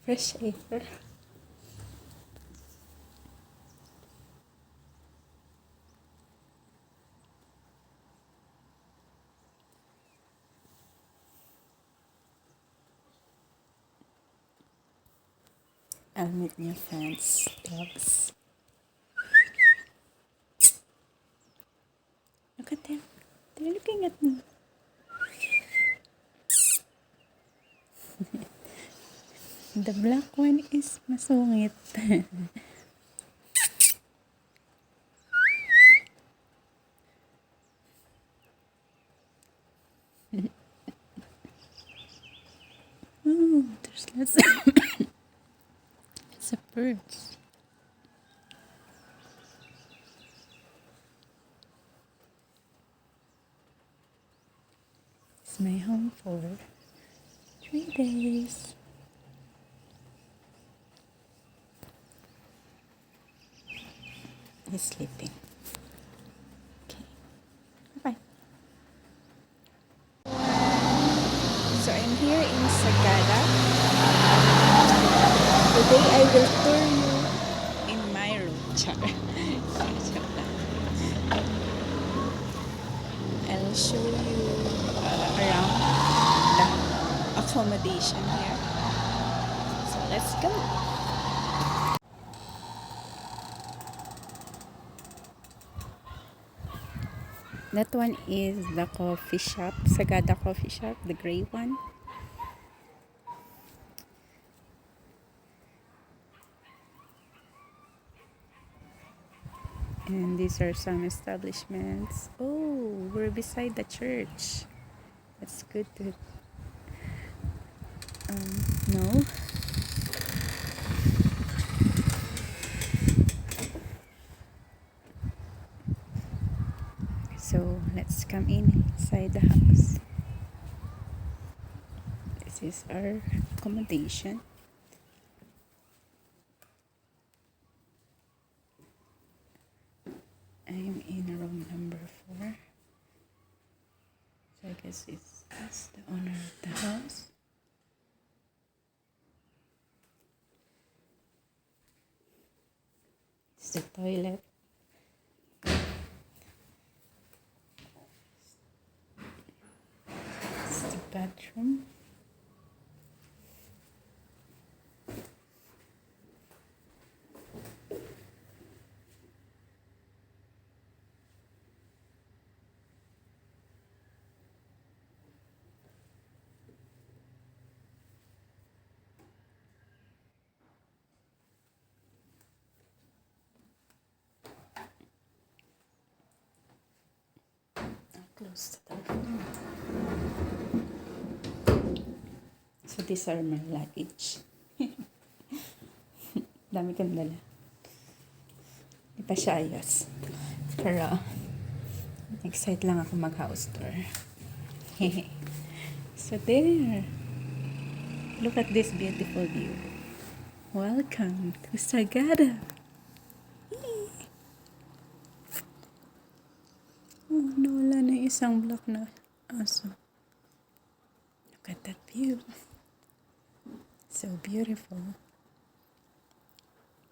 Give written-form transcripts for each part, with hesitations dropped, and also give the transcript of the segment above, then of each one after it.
fresh air. I'll meet new friends, dogs. Look at them. They're looking at me. The black one is masungit. Oh, there's lots lots of birds. It's my home for 3 days. He's sleeping. Okay. Bye. So I'm here in Sagada. Today I will tour you in my room. Char. I'll show you around the accommodation here. So let's go. That one is the coffee shop, Sagada coffee shop, the gray one. And these are some establishments. Oh, we're beside the church. That's good to know. So let's come inside the house. This is our accommodation. I'm in room number 4. So I guess it's the owner of the house. It's the toilet. It's the bathroom. Close the door. So these are my luggage. Dami kong dala. Di pa siya ayos. Pero, excited lang ako mag-house tour. So there. Look at this beautiful view. Welcome to Sagada. Oh, nawala na isang block na aso. Look at that view. So beautiful.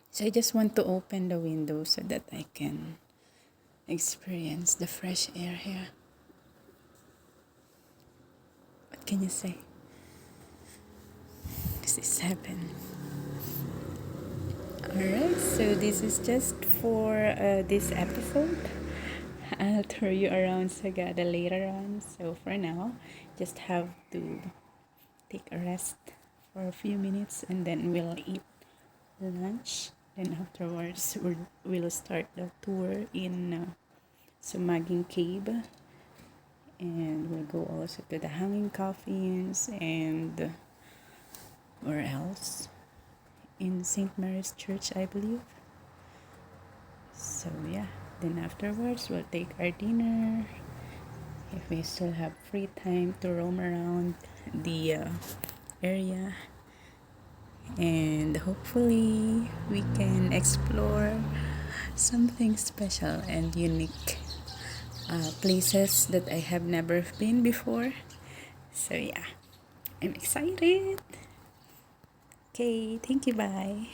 So I just want to open the window so that I can experience the fresh air here. What can you say? This is heaven. Alright, so this is just for this episode. I'll tour you around Sagada later on. So for now, just have to take a rest for a few minutes and then we'll eat lunch. Then afterwards, we'll start the tour in Sumaging Cave. And we'll go also to the hanging coffins and where else? In St. Mary's Church, I believe. So yeah. Then afterwards, we'll take our dinner. If we still have free time to roam around the area. And hopefully, we can explore something special and unique places that I have never been before. So yeah, I'm excited. Okay, thank you. Bye.